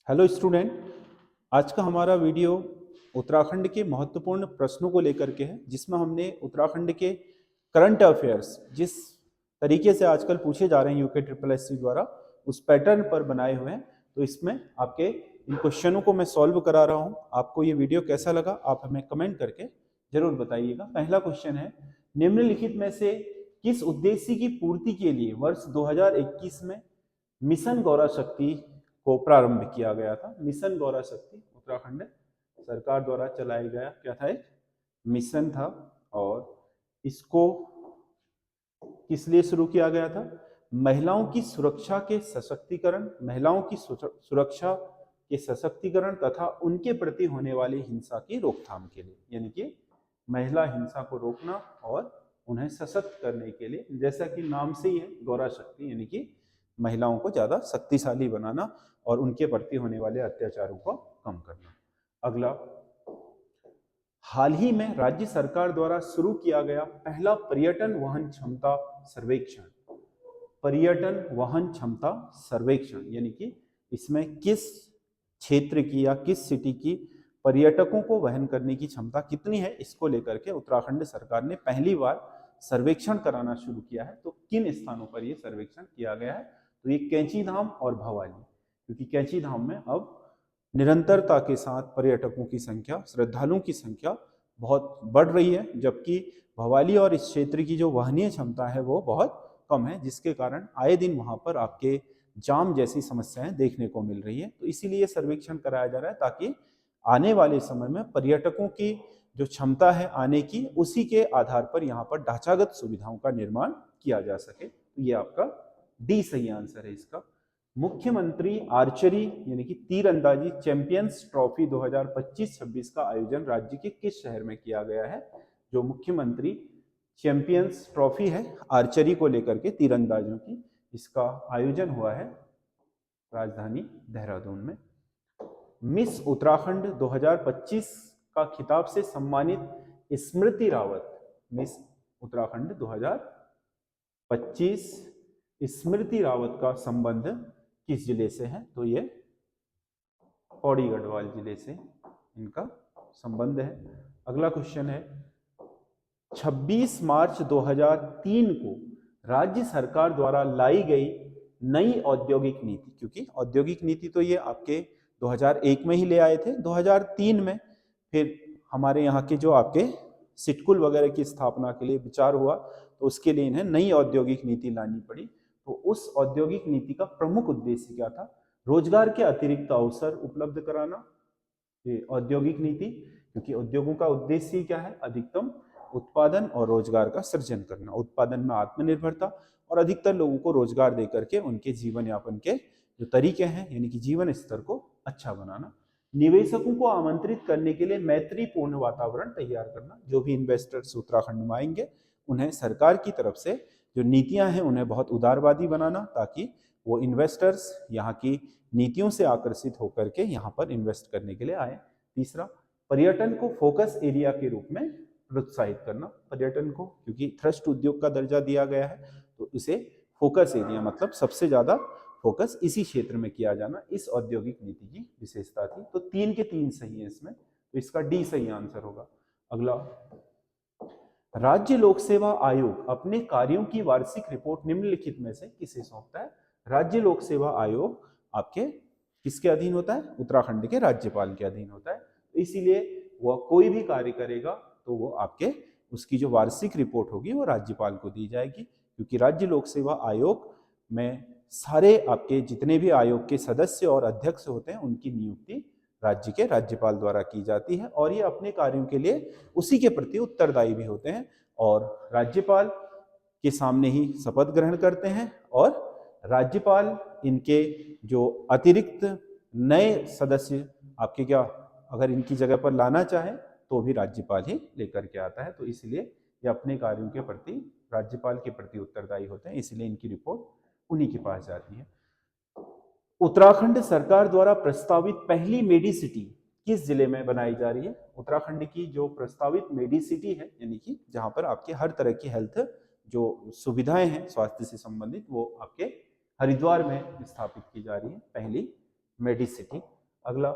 Hello student. आज का हमारा वीडियो उत्तराखंड के महत्वपूर्ण प्रश्नों को लेकर के है, जिसमें हमने उत्तराखंड के करंट अफेयर्स जिस तरीके से आजकल पूछे जा रहे हैं यूके ट्रिपल एस सी द्वारा, उस पैटर्न पर बनाए हुए हैं। तो इसमें आपके इन क्वेश्चनों को मैं सॉल्व करा रहा हूं। आपको ये वीडियो कैसा लगा आप हमें कमेंट करके जरूर बताइएगा। पहला क्वेश्चन है, निम्नलिखित में से किस उद्देश्य की पूर्ति के लिए वर्ष 2021 में मिशन गौरा शक्ति को प्रारंभ किया गया था? मिशन गौरा शक्ति उत्तराखंड सरकार द्वारा चलाया गया क्या था, एक मिशन था। और इसको किस लिए शुरू किया गया था? महिलाओं की सुरक्षा के सशक्तिकरण, महिलाओं की सुरक्षा के सशक्तिकरण तथा उनके प्रति होने वाली हिंसा की रोकथाम के लिए, यानी कि महिला हिंसा को रोकना और उन्हें सशक्त करने के लिए। जैसा कि नाम से ही है गौरा शक्ति, यानी कि महिलाओं को ज्यादा शक्तिशाली बनाना और उनके प्रति होने वाले अत्याचारों को कम करना। अगला, हाल ही में राज्य सरकार द्वारा शुरू किया गया पहला पर्यटन वहन क्षमता सर्वेक्षण। पर्यटन वहन क्षमता सर्वेक्षण यानी कि इसमें किस क्षेत्र की या किस सिटी की पर्यटकों को वहन करने की क्षमता कितनी है, इसको लेकर के उत्तराखंड सरकार ने पहली बार सर्वेक्षण कराना शुरू किया है। तो किन स्थानों पर यह सर्वेक्षण किया गया है? तो ये कैंची धाम और भवाली, क्योंकि कैंची धाम में अब निरंतरता के साथ पर्यटकों की संख्या, श्रद्धालुओं की संख्या बहुत बढ़ रही है, जबकि भवाली और इस क्षेत्र की जो वहनीय क्षमता है वो बहुत कम है, जिसके कारण आए दिन वहां पर आपके जाम जैसी समस्याएं देखने को मिल रही है। तो इसीलिए सर्वेक्षण कराया जा रहा है ताकि आने वाले समय में पर्यटकों की जो क्षमता है आने की, उसी के आधार पर यहाँ पर ढांचागत सुविधाओं का निर्माण किया जा सके। तो ये आपका डी सही आंसर है इसका। मुख्यमंत्री आर्चरी यानी कि तीरंदाजी चैंपियंस ट्रॉफी 2025-26 का आयोजन राज्य के किस शहर में किया गया है? जो मुख्यमंत्री चैंपियंस ट्रॉफी है आर्चरी को लेकर के तीरंदाजों की, इसका आयोजन हुआ है राजधानी देहरादून में। मिस उत्तराखंड 2025 का खिताब से सम्मानित स्मृति रावत, मिस उत्तराखंड 2025 स्मृति रावत का संबंध किस जिले से है? तो ये पौड़ी गढ़वाल जिले से इनका संबंध है। अगला क्वेश्चन है, 26 मार्च 2003 को राज्य सरकार द्वारा लाई गई नई औद्योगिक नीति, क्योंकि औद्योगिक नीति तो ये आपके 2001 में ही ले आए थे, 2003 में फिर हमारे यहाँ के जो आपके सिटकुल वगैरह की स्थापना के लिए विचार हुआ, तो उसके लिए इन्हें नई औद्योगिक नीति लानी पड़ी। तो उस औद्योगिक नीति का प्रमुख उद्देश्य क्या था? रोजगार के अतिरिक्त अवसर उपलब्ध कराना। ये औद्योगिक नीति, क्योंकि उद्योगों का उद्देश्य क्या है? अधिकतम उत्पादन और रोजगार का सृजन करना, उत्पादन में आत्मनिर्भरता और अधिकतर लोगों को रोजगार देकर के उनके जीवन यापन के जो तरीके हैं यानी कि जीवन स्तर को अच्छा बनाना। निवेशकों को आमंत्रित करने के लिए मैत्रीपूर्ण वातावरण तैयार करना। जो भी इन्वेस्टर्स उत्तराखंड में आएंगे उन्हें सरकार की तरफ से जो नीतियां हैं उन्हें बहुत उदारवादी बनाना, ताकि वो इन्वेस्टर्स यहाँ की नीतियों से आकर्षित होकर के यहाँ पर इन्वेस्ट करने के लिए आए। तीसरा, पर्यटन को फोकस एरिया के रूप में प्रोत्साहित करना। पर्यटन को क्योंकि थ्रस्ट उद्योग का दर्जा दिया गया है, तो इसे फोकस एरिया मतलब सबसे ज्यादा फोकस इसी क्षेत्र में किया जाना, इस औद्योगिक नीति की विशेषता थी। तो 3 के 3 सही है इसमें, तो इसका डी सही आंसर होगा। अगला, राज्य लोक सेवा आयोग अपने कार्यों की वार्षिक रिपोर्ट निम्नलिखित में से किसे सौंपता है? राज्य लोक सेवा आयोग आपके किसके अधीन होता है? उत्तराखंड के राज्यपाल के अधीन होता है। इसीलिए वह कोई भी कार्य करेगा तो वो आपके उसकी जो वार्षिक रिपोर्ट होगी वो राज्यपाल को दी जाएगी, क्योंकि राज्य लोक सेवा आयोग में सारे आपके जितने भी आयोग के सदस्य और अध्यक्ष होते हैं उनकी नियुक्ति राज्य के राज्यपाल द्वारा की जाती है, और ये अपने कार्यों के लिए उसी के प्रति उत्तरदायी भी होते हैं और राज्यपाल के सामने ही शपथ ग्रहण करते हैं। और राज्यपाल इनके जो अतिरिक्त नए सदस्य आपके क्या अगर इनकी जगह पर लाना चाहे तो भी राज्यपाल ही लेकर के आता है। तो इसलिए ये अपने कार्यों के प्रति राज्यपाल के प्रति उत्तरदायी होते हैं, इसलिए इनकी रिपोर्ट उन्हीं के पास जाती है। उत्तराखंड सरकार द्वारा प्रस्तावित पहली मेडिसिटी किस जिले में बनाई जा रही है? उत्तराखंड की जो प्रस्तावित मेडिसिटी है यानी कि जहां पर आपके हर तरह की हेल्थ जो सुविधाएं हैं स्वास्थ्य से संबंधित, वो आपके हरिद्वार में स्थापित की जा रही है पहली मेडिसिटी। अगला,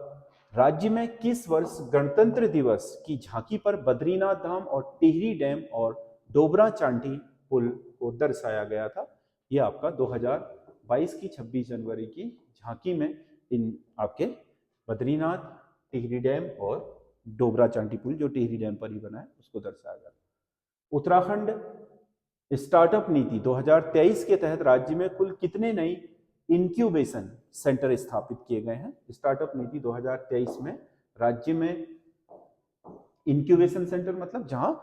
राज्य में किस वर्ष गणतंत्र दिवस की झांकी पर बद्रीनाथ धाम और टिहरी डैम और डोबरा चांठी पुल को दर्शाया गया था? ये आपका 2022 की 26 जनवरी की झांकी में इन आपके बद्रीनाथ, टिहरी डैम और डोबरा चांठी पुल जो टिहरी डैम पर ही बना है उसको दर्शाया गया। उत्तराखंड स्टार्टअप नीति 2023 के तहत राज्य में कुल कितने नई इंक्यूबेशन सेंटर स्थापित किए गए हैं? स्टार्टअप नीति 2023 में राज्य में इंक्यूबेशन सेंटर मतलब जहां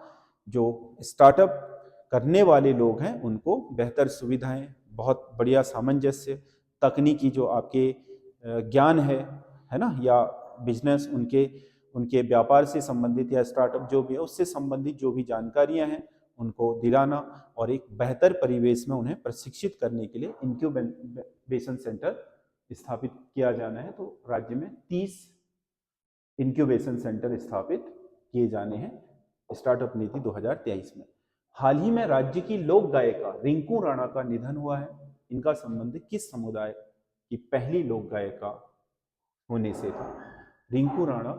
जो स्टार्टअप करने वाले लोग हैं उनको बेहतर सुविधाएं, बहुत बढ़िया सामंजस्य, तकनीकी जो आपके ज्ञान है ना, या बिजनेस उनके व्यापार से संबंधित या स्टार्टअप जो भी है उससे संबंधित जो भी जानकारियां हैं उनको दिलाना और एक बेहतर परिवेश में उन्हें प्रशिक्षित करने के लिए इंक्यूबेशन सेंटर स्थापित किया जाना है। तो राज्य में 30 इंक्यूबेशन सेंटर स्थापित किए जाने हैं स्टार्टअप नीति 2023 में। हाल ही में राज्य की लोक गायिका रिंकू राणा का निधन हुआ है। इनका संबंध किस समुदाय की पहली लोक गायिका होने से था? रिंकू राणा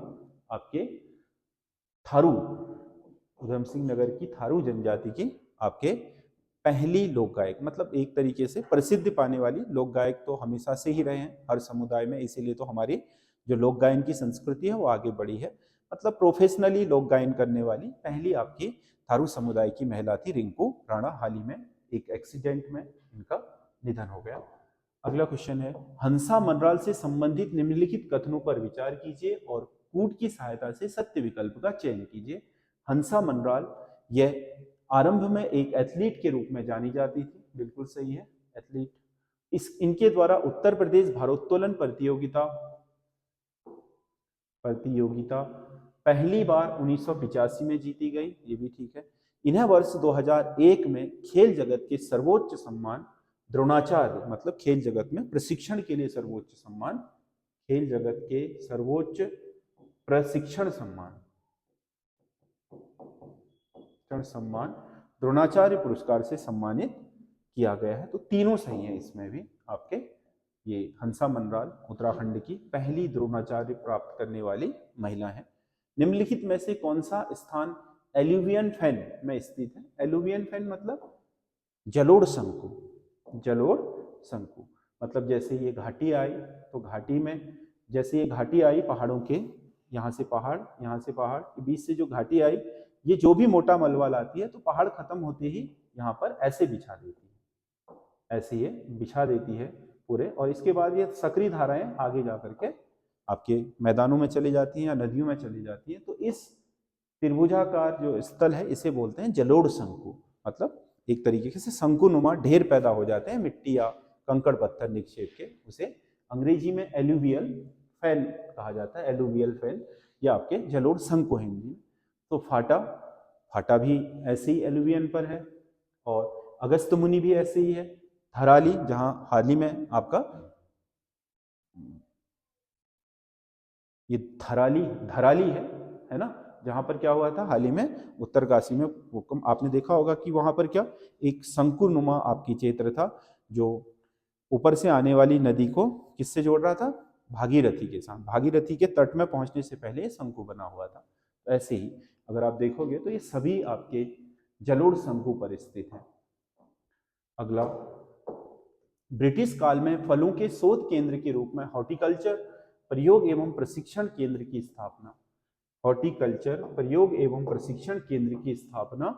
आपके थारू, उधम सिंह नगर की थारू जनजाति की आपके पहली लोक गायक, मतलब एक तरीके से प्रसिद्ध पाने वाली लोक गायक तो हमेशा से ही रहे हैं हर समुदाय में, इसीलिए तो हमारी जो लोक गायन की संस्कृति है वो आगे बढ़ी है। मतलब प्रोफेशनली लोक गायन करने वाली पहली आपकी थारू समुदाय की महिला थी रिंकू राणा। हाल ही में एक एक्सीडेंट में इनका निधन हो गया। अगला क्वेश्चन है, हंसा मनराल से संबंधित निम्नलिखित कथनों पर विचार कीजिए और कूट की सहायता से सत्य विकल्प का चयन कीजिए। हंसा मनराल यह आरंभ में एक एथलीट के रूप में जानी जाती थी, बिल्कुल सही है, एथलीट। इनके द्वारा उत्तर प्रदेश भारोत्तोलन प्रतियोगिता पहली बार 1985 में जीती गई, ये भी ठीक है। इन्हें वर्ष 2001 में खेल जगत के सर्वोच्च सम्मान द्रोणाचार्य, मतलब खेल जगत में प्रशिक्षण के लिए सर्वोच्च सम्मान, खेल जगत के सर्वोच्च प्रशिक्षण सम्मान द्रोणाचार्य पुरस्कार से सम्मानित किया गया है। तो तीनों सही है इसमें भी आपके। ये हंसा मनराल उत्तराखंड की पहली द्रोणाचार्य प्राप्त करने वाली महिला है। निम्नलिखित में से कौन सा स्थान एलुवियन फैन में स्थित है? एलुवियन फैन मतलब जलोढ़ शंकु, जलोढ़ शंकु मतलब जैसे ये घाटी आई तो घाटी में, जैसे ये घाटी आई पहाड़ों के, यहाँ से पहाड़ के बीच से जो घाटी आई, ये जो भी मोटा मलबा लाती है तो पहाड़ खत्म होते ही यहाँ पर ऐसे बिछा देती है, ऐसे ये बिछा देती है पूरे, और इसके बाद ये सक्रिय धाराएं आगे जा करके आपके मैदानों में चली जाती हैं या नदियों में चली जाती हैं। तो इस त्रिभुजाकार जो स्थल है इसे बोलते हैं जलोढ़ शंकु, मतलब एक तरीके से शंकुनुमा ढेर पैदा हो जाते हैं मिट्टी या कंकड़ पत्थर निक्षेप के, उसे अंग्रेजी में एलुवियल फैन कहा जाता है, एलुवियल फैन, या आपके जलोढ़ शंकु हिंदी। तो फाटा भी ऐसे ही एलुवियन पर है, और अगस्त मुनि भी ऐसे ही है। थराली, जहां हाल ही में आपका ये धराली है ना, जहां पर क्या हुआ था हाल ही में उत्तरकाशी में भूकंप, आपने देखा होगा कि वहां पर क्या एक शंकुनुमा आपकी क्षेत्र था जो ऊपर से आने वाली नदी को किससे जोड़ रहा था? भागीरथी के साथ। भागीरथी के तट में पहुंचने से पहले शंकु बना हुआ था। तो ऐसे ही अगर आप देखोगे तो ये सभी आपके जलोढ़ शंकु पर स्थित है। अगला, ब्रिटिश काल में फलों के शोध केंद्र के रूप में हॉर्टिकल्चर प्रयोग एवं प्रशिक्षण केंद्र की स्थापना, हॉर्टिकल्चर प्रयोग एवं प्रशिक्षण केंद्र की स्थापना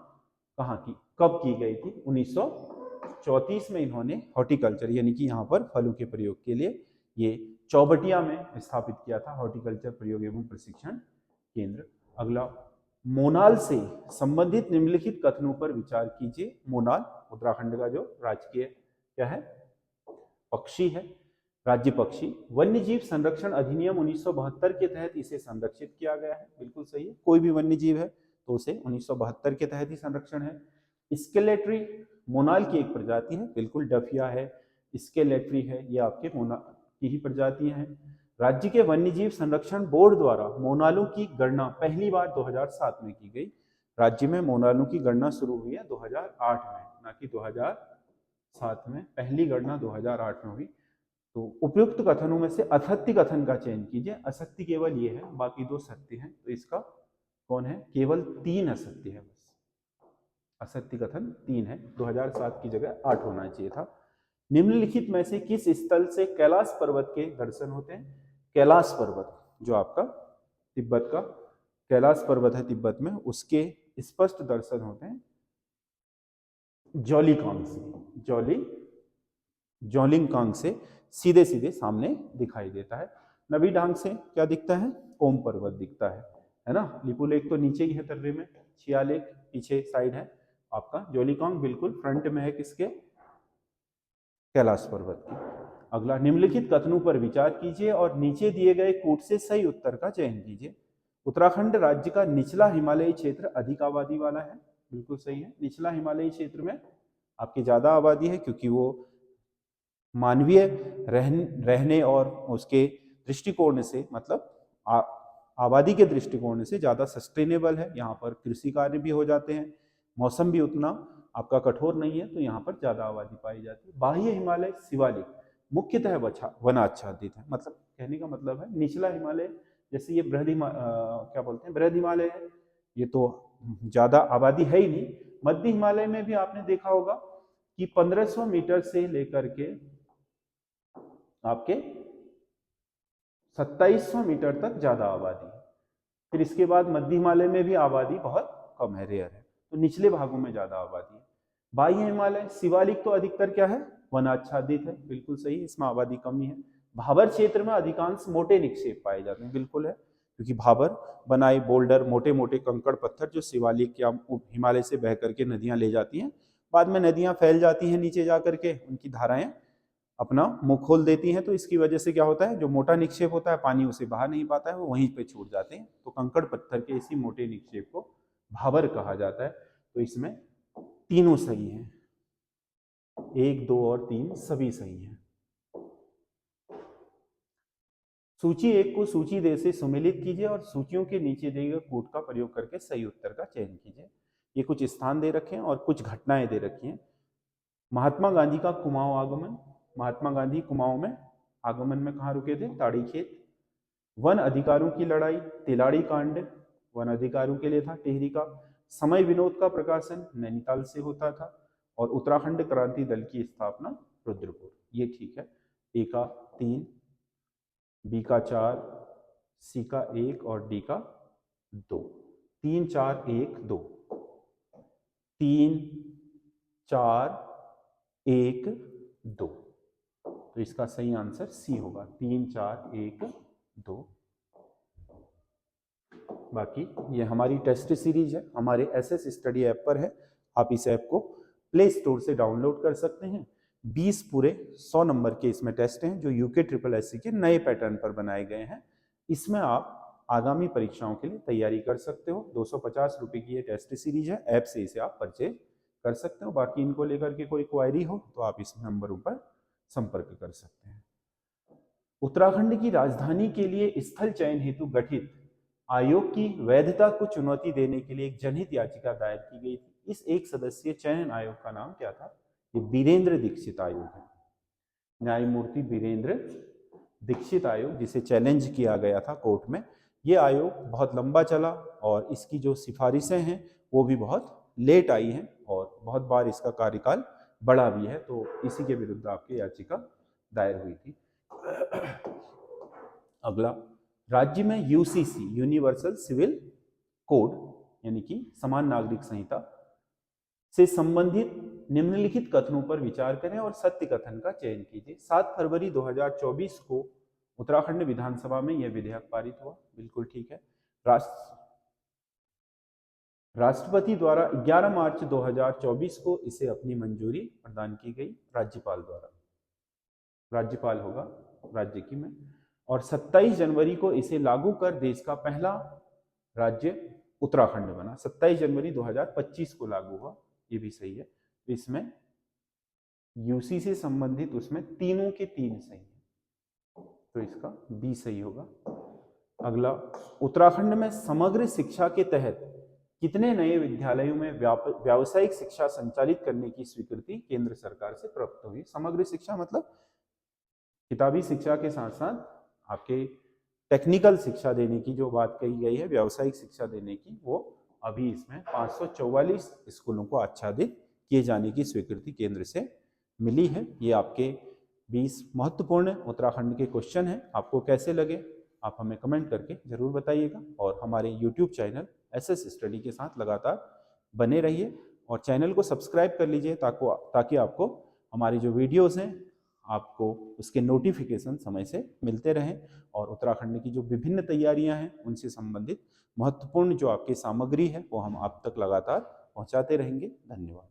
कहाँ की, कब की गई थी? 1934 में इन्होंने हॉर्टिकल्चर यानी कि यहाँ पर फलों के प्रयोग के लिए ये चौबटिया में स्थापित किया था हॉर्टिकल्चर प्रयोग एवं प्रशिक्षण केंद्र। अगला, मोनाल से संबंधित निम्नलिखित कथनों पर विचार कीजिए। मोनाल उत्तराखंड का जो राजकीय क्या है, पक्षी है, राज्य पक्षी। वन्यजीव संरक्षण अधिनियम 1972 के तहत इसे संरक्षित किया गया है, बिल्कुल सही है। कोई भी वन्यजीव है तो उसे 1972 के तहत ही संरक्षण है। स्केलेटरी मोनाल की एक प्रजाति है, बिल्कुल, डफिया है, स्केलेटरी है, ये आपके मोनाल की ही प्रजातियां हैं। राज्य के वन्यजीव संरक्षण बोर्ड द्वारा मोनालों की गणना पहली बार 2007 में की गई। राज्य में मोनालों की गणना शुरू हुई है 2008 में, ना कि 2007 में, पहली गणना 2008 में हुई। तो उपयुक्त कथनों में से असत्य कथन का चयन कीजिए। असत्य केवल ये है, बाकी 2 सत्य हैं, तो इसका कौन है? केवल 3 असत्य है बस। असत्य कथन 3 है, 2007 की जगह 8 होना चाहिए था। निम्नलिखित में से किस स्थल से कैलाश पर्वत के दर्शन होते हैं? कैलाश पर्वत जो आपका तिब्बत का कैलाश पर्वत है तिब्बत में, उसके स्पष्ट दर्शन होते हैं जॉलीकांग से। जॉलिंगकांग से सीधे सीधे सामने दिखाई देता है। नबी डांग से क्या दिखता है? ओम पर्वत दिखता है ना। लिपुलेख तो नीचे ही है तर्रे में, छियालेख पीछे साइड है आपका। जॉलीकांग बिल्कुल फ्रंट में है किसके? कैलाश पर्वत की। अगला, निम्नलिखित कथनों पर विचार कीजिए और नीचे दिए गए कूट से सही उत्तर का चयन कीजिए। उत्तराखंड राज्य का निचला हिमालयी क्षेत्र अधिक आबादी वाला है। बिल्कुल सही है। निचला हिमालयी क्षेत्र में आपकी ज्यादा आबादी है, क्योंकि वो मानवीय रहने और उसके दृष्टिकोण से, मतलब आबादी के दृष्टिकोण से ज्यादा सस्टेनेबल है। यहाँ पर कृषि कार्य भी हो जाते हैं, मौसम भी उतना आपका कठोर नहीं है, तो यहाँ पर ज्यादा आबादी पाई जाती है। बाह्य हिमालय शिवालिक मुख्यतः वनाच्छादित है। मतलब कहने का मतलब है निचला हिमालय, जैसे ये क्या बोलते हैं, बृहद हिमालय है, ये तो ज्यादा आबादी है ही नहीं। मध्य हिमालय में भी आपने देखा होगा कि 1500 मीटर से लेकर के आपके 2700 मीटर तक ज्यादा आबादी है। फिर इसके बाद मध्य हिमालय में भी आबादी बहुत कम है, रेयर है, तो निचले भागों में ज्यादा आबादी है। बाह्य हिमालय शिवालिक तो अधिकतर क्या है? वनाच्छादित है, बिल्कुल सही, इसमें आबादी कम ही है। भाबर क्षेत्र में अधिकांश मोटे निक्षेप पाए जाते हैं, बिल्कुल है, क्योंकि भाबर बनाए बोल्डर, मोटे मोटे कंकड़ पत्थर जो शिवालिक या हिमालय से बह करके नदियां ले जाती हैं, बाद में नदियां फैल जाती हैं नीचे जा करके, उनकी धाराएं अपना मुंह खोल देती हैं, तो इसकी वजह से क्या होता है, जो मोटा निक्षेप होता है पानी उसे बाहर नहीं पाता है, वो वहीं पे छूट जाते हैं। तो कंकड़ पत्थर के इसी मोटे निक्षेप को भाबर कहा जाता है। तो इसमें तीनों सही हैं, 1, 2 और 3 सभी सही हैं। सूची 1 को सूची 2 से सुमेलित कीजिए और सूचियों के नीचे दिए गए कूट का प्रयोग करके सही उत्तर का चयन कीजिए। ये कुछ स्थान दे रखे हैं और कुछ घटनाएं दे रखी हैं। महात्मा गांधी का कुमाऊं आगमन। महात्मा गांधी कुमाऊं में आगमन में कहाँ रुके थे? ताड़ी खेत। वन अधिकारों की लड़ाई, तिलाड़ी कांड वन अधिकारों के लिए था, टिहरी का। समय विनोद का प्रकाशन नैनीताल से होता था। और उत्तराखंड क्रांति दल की स्थापना रुद्रपुर। ये ठीक है। ए का 3, बी का 4, सी का 1 और डी का 2। 3, 4, 1, 2, 3, 4, 1, 2। तो इसका सही आंसर सी होगा, 3, 4, 1, 2। बाकी ये हमारी टेस्ट सीरीज है, हमारे एसएस स्टडी ऐप पर है। आप इस ऐप को प्ले स्टोर से डाउनलोड कर सकते हैं। 20 पूरे 100 नंबर के इसमें टेस्ट हैं, जो यूके ट्रिपल एससी के नए पैटर्न पर बनाए गए हैं। इसमें आप आगामी परीक्षाओं के लिए तैयारी कर सकते हो। 250 रुपये की ये टेस्ट सीरीज है, ऐप से इसे आप परचेज कर सकते हो। बाकी इनको लेकर के कोई क्वायरी हो तो आप इस नंबरों पर संपर्क कर सकते हैं। उत्तराखंड की राजधानी के लिए स्थल चयन हेतु गठित आयोग की वैधता को चुनौती देने के लिए एक जनहित याचिका दायर की गई थी। इस एक सदस्यीय चयन आयोग का नाम क्या था? ये वीरेंद्र दीक्षित आयोग है, न्यायमूर्ति वीरेंद्र दीक्षित आयोग, जिसे चैलेंज किया गया था कोर्ट में। ये आयोग बहुत लंबा चला और इसकी जो सिफारिशें हैं वो भी बहुत लेट आई हैं और बहुत बार इसका कार्यकाल बढ़ा भी है। तो इसी के विरुद्ध आपकी याचिका दायर हुई थी। अगला, राज्य में यूसीसी यूनिवर्सल सिविल कोड यानी कि समान नागरिक संहिता से संबंधित निम्नलिखित कथनों पर विचार करें और सत्य कथन का चयन कीजिए। 7 फरवरी 2024 को उत्तराखंड विधानसभा में यह विधेयक पारित हुआ, बिल्कुल ठीक है। राष्ट्रपति द्वारा 11 मार्च 2024 को इसे अपनी मंजूरी प्रदान की गई, राज्यपाल द्वारा, राज्यपाल होगा राज्य की में। और 27 जनवरी को इसे लागू कर देश का पहला राज्य उत्तराखंड बना। 27 जनवरी 2025 को लागू हुआ, ये भी सही है। इसमें यूसी से संबंधित उसमें तीनों के 3 सही है, तो इसका बी सही होगा। अगला, उत्तराखंड में समग्र शिक्षा के तहत कितने नए विद्यालयों में व्यावसायिक शिक्षा संचालित करने की स्वीकृति केंद्र सरकार से प्राप्त हुई? समग्र शिक्षा मतलब किताबी शिक्षा के साथ साथ आपके टेक्निकल शिक्षा देने की जो बात कही गई है, व्यावसायिक शिक्षा देने की, वो अभी इसमें 544 स्कूलों को आच्छादित किए जाने की स्वीकृति केंद्र से मिली है। ये आपके 20 महत्वपूर्ण उत्तराखंड के क्वेश्चन हैं। आपको कैसे लगे आप हमें कमेंट करके जरूर बताइएगा, और हमारे YouTube चैनल SS स्टडी के साथ लगातार बने रहिए, और चैनल को सब्सक्राइब कर लीजिए ताकि आपको हमारी जो वीडियोस हैं आपको उसके नोटिफिकेशन समय से मिलते रहें, और उत्तराखंड की जो विभिन्न तैयारियां हैं उनसे संबंधित महत्वपूर्ण जो आपकी सामग्री है वो हम आप तक लगातार पहुंचाते रहेंगे। धन्यवाद।